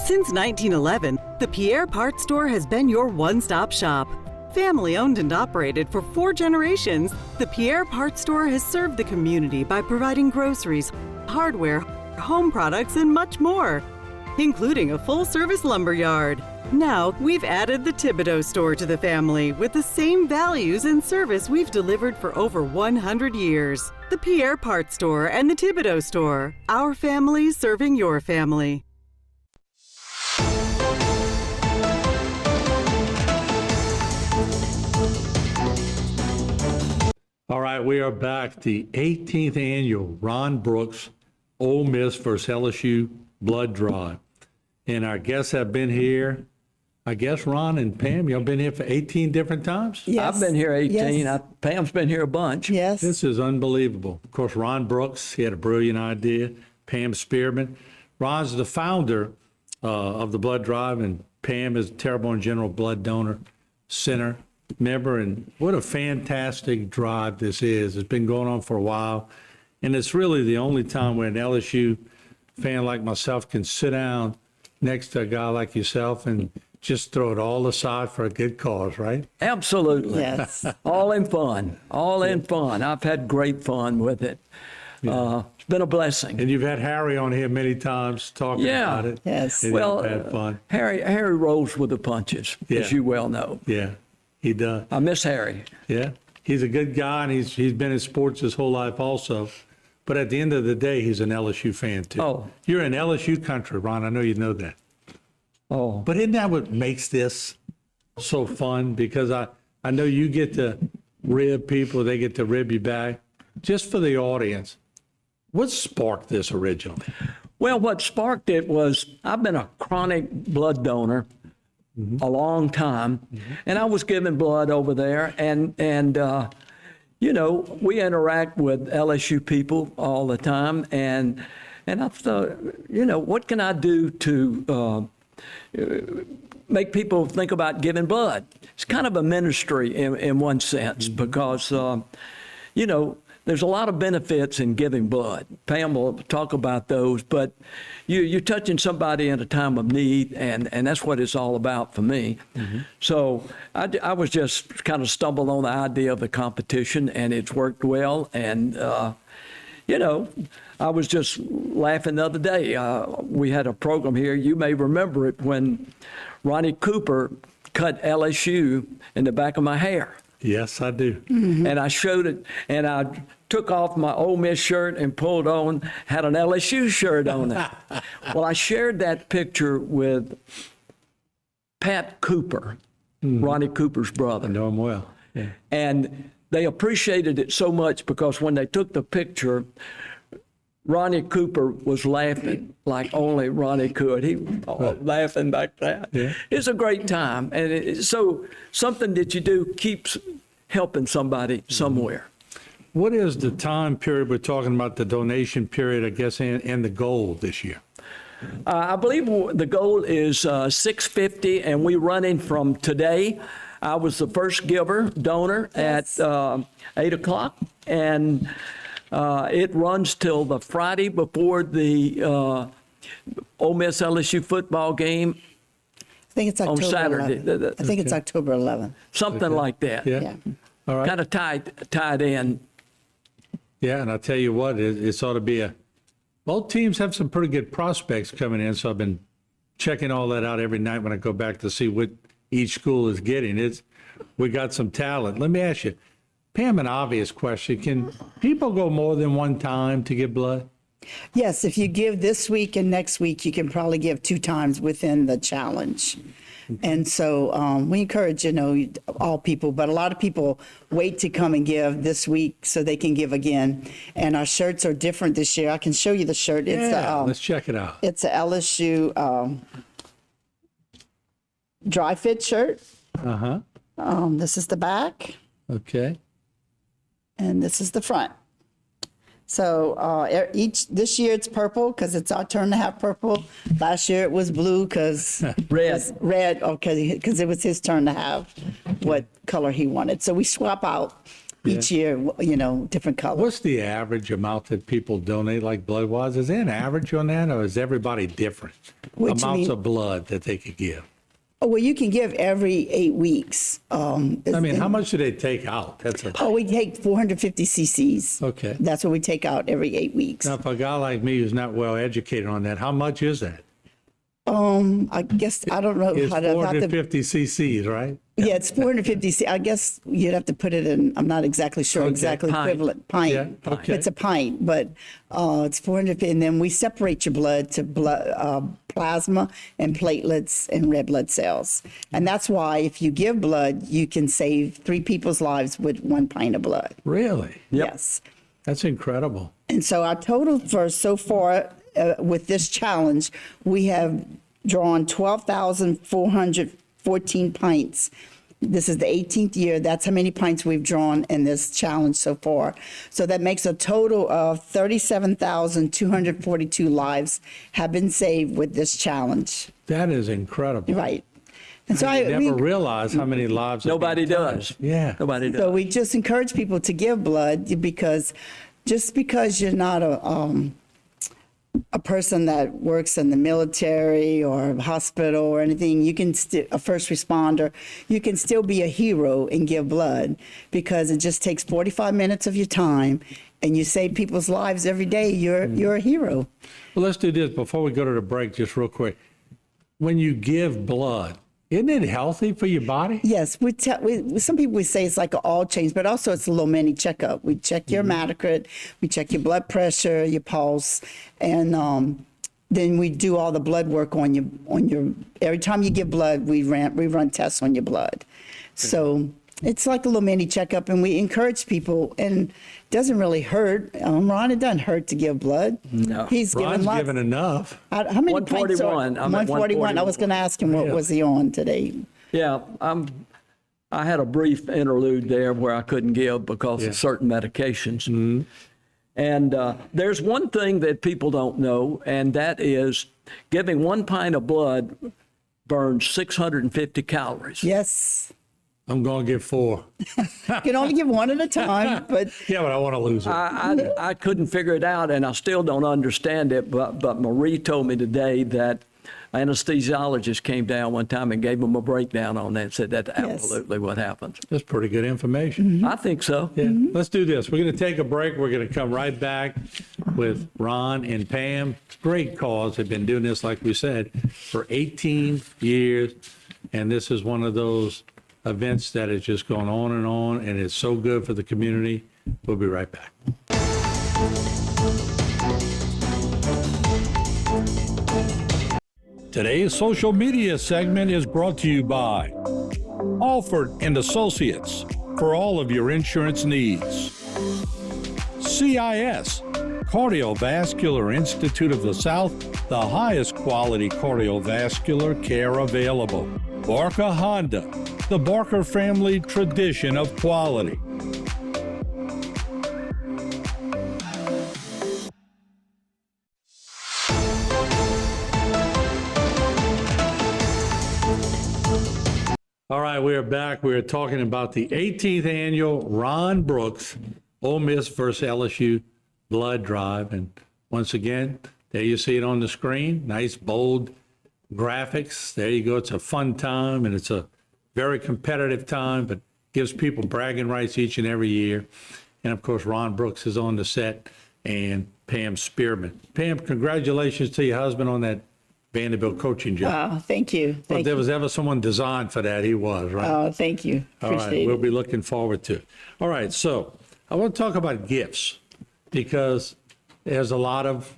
Since 1911, the Pierre Parts Store has been your one-stop shop. Family owned and operated for 4 generations, the Pierre Parts Store has served the community by providing groceries, hardware, home products, and much more, including a full-service lumber yard. Now, we've added the Thibodeau store to the family with the same values and service we've delivered for over 100 years. The Pierre Parts Store and the Thibodeau store, our family serving your family. All right, we are back. The 18th annual Ron Brooks Ole Miss versus LSU blood drive. And our guests have been here. I guess Ron and Pam, y'all been here for 18 different times? Yes. I've been here 18. Yes. Pam's been here a bunch. Yes. This is unbelievable. Of course, Ron Brooks, he had a brilliant idea. Pam Spearman. Ron's the founder of the blood drive, and Pam is Terrebonne General Blood Donor Center member. And what a fantastic drive this is. It's been going on for a while. And it's really the only time where an LSU fan like myself can sit down next to a guy like yourself and just throw it all aside for a good cause, right? Absolutely. Yes. All in fun. All in fun. I've had great fun with it. It's been a blessing. And you've had Harry on here many times talking about it. Yes. And Well, you've had fun. Harry rolls with the punches, Yeah. as you well know. Yeah, he does. I miss Harry. Yeah, he's a good guy, and he's been in sports his whole life also. But at the end of the day, he's an LSU fan too. Oh. You're in LSU country, Ron. I know you know that. Oh, But isn't that what makes this so fun? Because I know you get to rib people, they get to rib you back. Just for the audience, what sparked this originally? well, what sparked it was I've been a chronic blood donor a long time, and I was giving blood over there, and you know, we interact with LSU people all the time, and I thought, you know, what can I do to make people think about giving blood? It's kind of a ministry in one sense, because you know, there's a lot of benefits in giving blood. Pam will talk about those, but you're touching somebody in a time of need, and that's what it's all about for me. So I was just kind of stumbled on the idea of the competition, and it's worked well. And, you know, I was just laughing the other day. We had a program here. You may remember it when Ronnie Cooper cut LSU in the back of my hair. Yes, I do. And I showed it, and I took off my Ole Miss shirt and pulled on, had an LSU shirt on it. Well, I shared that picture with Pat Cooper, Ronnie Cooper's brother. I know him well. Yeah. And they appreciated it so much because when they took the picture, Ronnie Cooper was laughing like only Ronnie could. He was laughing like that. Yeah. It's a great time. And so something that you do keeps helping somebody somewhere. What is the time period we're talking about, the donation period, I guess, and the goal this year? I believe the goal is $650, and we're running from today. I was the first donor Yes. at 8 o'clock, and it runs till the Friday before the Ole Miss LSU football game, I think it's October Saturday. 11th. I think it's October 11th. something like that. Yeah. Yeah. All right. Kind of tied in. Yeah, and I'll tell you what, it ought to be both teams have some pretty good prospects coming in, so I've been checking all that out every night when I go back to see what each school is getting. We got some talent. Let me ask you, Pam, an obvious question. Can people go more than one time to give blood? Yes, if you give this week and next week, you can probably give 2 times within the challenge. And so we encourage, you know, all people, but a lot of people wait to come and give this week so they can give again. And our shirts are different this year. I can show you the shirt. It's Let's check it out. It's a LSU dry fit shirt. Uh-huh. This is the back, Okay. and this is the front. So this year it's purple because it's our turn to have purple. Last year it was blue because Red. okay, because it was his turn to have what color he wanted. So we swap out each year, different colors. What's the average amount that people donate, like blood-wise? Is there an average on that, or is everybody different? What you Amounts mean? of blood that they could give? Oh, well, you can give every 8 weeks. I mean, how much do they take out? That's a, We take 450 cc's. Okay. That's what we take out every 8 weeks. now, for a guy like me who's not well educated on that, how much is that? I guess, I don't know It's how to. 450 cc's, right? Yeah, it's 450 cc. I guess you'd have to put it in, I'm not exactly sure, Okay. exactly Pint. equivalent. Pint. Yeah, okay. It's a pint, but it's 450. And then we separate your blood to plasma and platelets and red blood cells. And that's why if you give blood, you can save 3 people's lives with 1 pint of blood. Really? Yep. Yes. That's incredible. And so our total for so far with this challenge, we have drawn 12,414 pints. This is the 18th year. That's how many pints we've drawn in this challenge so far. So that makes a total of 37,242 lives have been saved with this challenge. That is incredible. Right. And so I never realized how many lives. have Nobody been does. touched. Yeah. Nobody does. So we just encourage people to give blood because just because you're not a person that works in the military or hospital or anything, you can still, a first responder, you can still be a hero and give blood because it just takes 45 minutes of your time and you save people's lives every day. You're a hero. Well, let's do this before we go to the break, just real quick. When you give blood, isn't it healthy for your body? Yes, some people would say it's like an all change, but also it's a little mini checkup. We check your hematocrit, we check your blood pressure, your pulse, and then we do all the blood work on your. Every time you give blood, we run tests on your blood. So it's like a little mini checkup, and we encourage people, and it doesn't really hurt. Ron, it doesn't hurt to give blood. No. He's given Ron's lots. given enough. How many pints are- 141. I'm at 141. I was going to ask him what was he on today. Yeah, I had a brief interlude there where I couldn't give because of certain medications. And there's one thing that people don't know, and that is giving 1 pint of blood burns 650 calories. Yes. I'm going to give 4. You can only give one at a time, but Yeah, but I want to lose it. I couldn't figure it out, and I still don't understand it. But Marie told me today that an anesthesiologist came down one time and gave him a breakdown on that and said that's absolutely what happens. That's pretty good information. I think so. Yeah, let's do this. We're going to take a break. We're going to come right back with Ron and Pam. Great cause. They've been doing this, like we said, for 18 years. And this is one of those events that has just gone on, and it's so good for the community. We'll be right back. Today's social media segment is brought to you by Alford and Associates for all of your insurance needs. CIS, Cardiovascular Institute of the South, the highest quality cardiovascular care available. Barker Honda, the Barker family tradition of quality. All right, we are back. We are talking about the 18th annual Ron Brooks Ole Miss versus LSU blood drive. And once again, there you see it on the screen. Nice, bold graphics. There you go. It's a fun time, and it's a very competitive time, but gives people bragging rights each and every year. And of course, Ron Brooks is on the set, and Pam Spearman. Pam, congratulations to your husband on that Vanderbilt coaching job. oh, thank you. If Thank there you. was ever someone designed for that, he was, right? Oh, thank you. All right, Appreciate we'll it. be looking forward to it. All right, so I want to talk about gifts because there's a lot of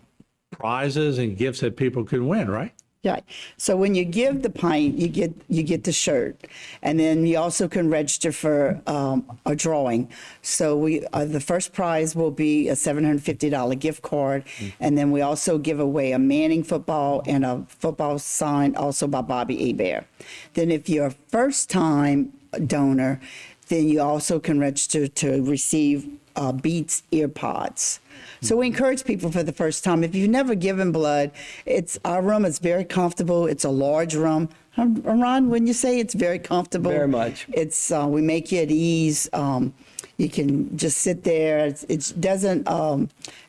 prizes and gifts that people can win, right? Right. So when you give the pint, you get the shirt, and then you also can register for a drawing. So the first prize will be a $750 gift card, and then we also give away a Manning football and a football signed also by Bobby Hebert. Then if you're a first-time donor, then you also can register to receive Beats ear pods. So we encourage people for the first time. If you've never given blood, our room is very comfortable. It's a large room. Ron, wouldn't you say it's very comfortable? Very much. It's we make you at ease. You can just sit there. It doesn't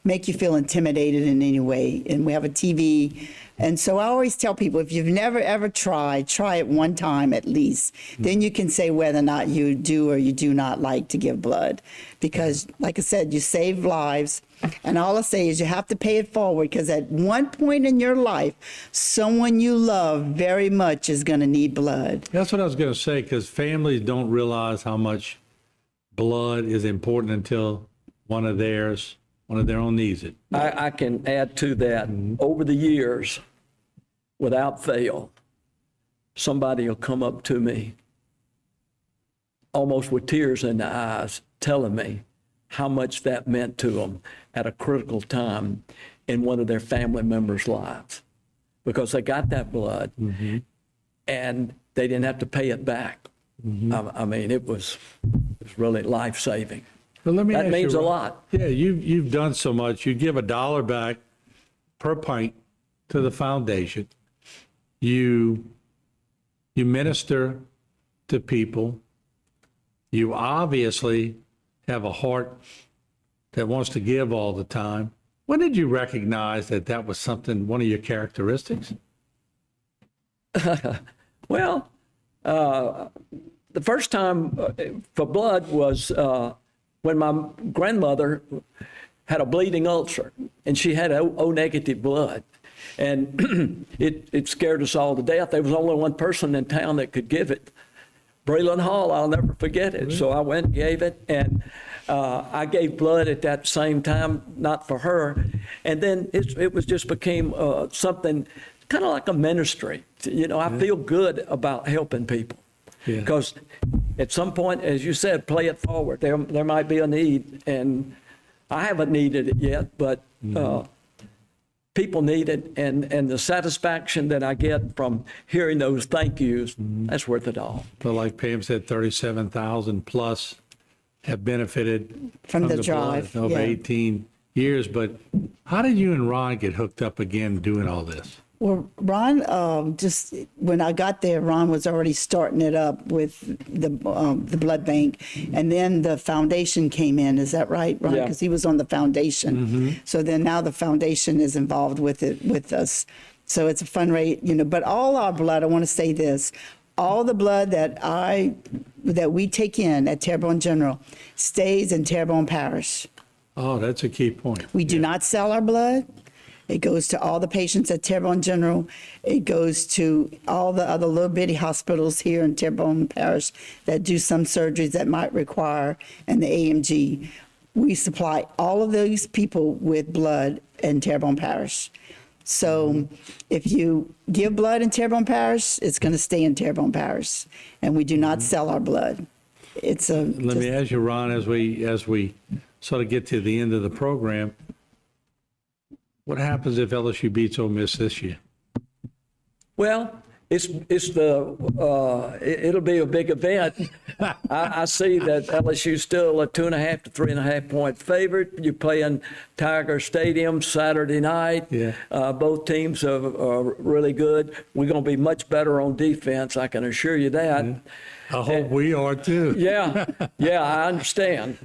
make you feel intimidated in any way. And we have a TV. And so I always tell people, if you've never, ever tried, try it one time at least. Then you can say whether or not you do or you do not like to give blood. Because, like I said, you save lives. And all I say is you have to pay it forward, because at one point in your life, someone you love very much is going to need blood. That's what I was going to say, because families don't realize how much blood is important until one of their own needs it. I can add to that. Over the years, without fail, somebody will come up to me almost with tears in the eyes, telling me how much that meant to them at a critical time in one of their family members' lives, because they got that blood and they didn't have to pay it back. I mean, it was really life-saving. But let me That ask means you, a lot. Yeah, you've done so much. You give $1 back per pint to the foundation. You minister to people. You obviously have a heart that wants to give all the time. When did you recognize that that was something, one of your characteristics? Well, the first time for blood was when my grandmother had a bleeding ulcer, and she had O negative blood. And it scared us all to death. There was only one person in town that could give it. Braylon Hall, I'll never forget it. So I went and gave it, and I gave blood at that same time, not for her. And then it was just became something kind of like a ministry. You know, I feel good about helping people. Because at some point, as you said, play it forward. There might be a need, and I haven't needed it yet, but people need it, and the satisfaction that I get from hearing those thank yous, that's worth it all. But like Pam said, 37,000 plus have benefited From the drive, blood over yeah. 18 years. But how did you and Ron get hooked up again doing all this? Well, Ron, just when I got there, Ron was already starting it up with the blood bank, and then the foundation came in. Is that right, Ron? Yeah. Because he was on the foundation. So then now the foundation is involved with it with us. So it's a fundraiser, you know. But all our blood, I want to say this: all the blood that we take in at Terrebonne General stays in Terrebonne Parish. Oh, that's a key point. We do not sell our blood. It goes to all the patients at Terrebonne General. It goes to all the other little bitty hospitals here in Terrebonne Parish that do some surgeries that might require, and the AMG. We supply all of those people with blood in Terrebonne Parish. So if you give blood in Terrebonne Parish, it's going to stay in Terrebonne Parish. And we do not sell our blood. It's a. Let me ask you, Ron, as we sort of get to the end of the program, what happens if LSU beats Ole Miss this year? Well, it'll be a big event. I see that LSU's still a 2.5 to 3.5 point favorite. You're playing Tiger Stadium Saturday night. Yeah. Both teams are really good. We're going to be much better on defense, I can assure you that. I hope we are too. Yeah, I understand.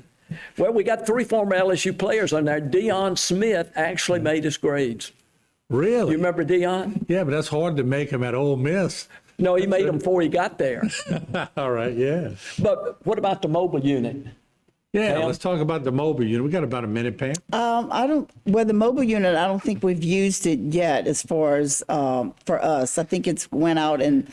Well, we got 3 former LSU players on there. Deion Smith actually made his grades. Really? You remember Deion? Yeah, but that's hard to make him at Ole Miss. No, he made them before he got there. All right, yeah. But what about the mobile unit? Yeah, Pam? let's talk about the mobile unit. We got about a minute, Pam. The mobile unit, I don't think we've used it yet as far as for us. I think it's went out and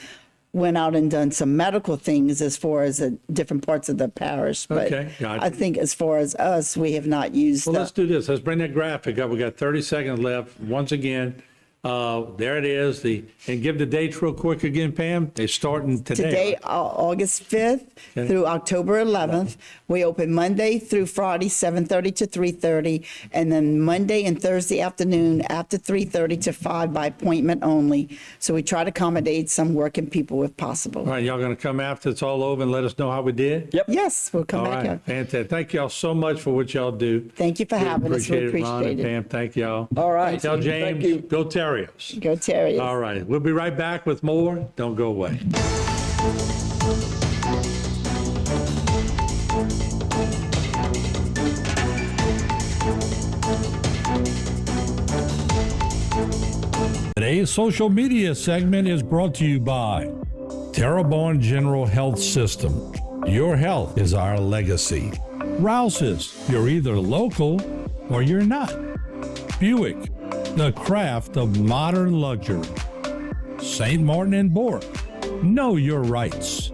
done some medical things as far as different parts of the parish. But Okay, gotcha. I think as far as us, we have not used Well, let's do this. Let's bring that graphic up. We got 30 seconds left. Once again, there it is. And give the dates real quick again, Pam. They're starting today. today, right? August 5th through October 11th. We open Monday through Friday, 7:30 to 3:30, and then Monday and Thursday afternoon after 3:30 to 5 by appointment only. So we try to accommodate some working people if possible. All right, y'all going to come after it's all over and let us know how we did? Yep. Yes, we'll come All back right, up. fantastic. Thank y'all so much for what y'all do. Thank you for having us. We Appreciate it, Ron and appreciate it. Pam. Thank y'all. All right. Tell Thank James, you. go Terriers. Go Terriers. All right, we'll be right back with more. Don't go away. Today's social media segment is brought to you by Terrebonne General Health System. Your health is our legacy. Rouse's, you're either local or you're not. Buick, the craft of modern luxury. St. Martin and Bork, know your rights.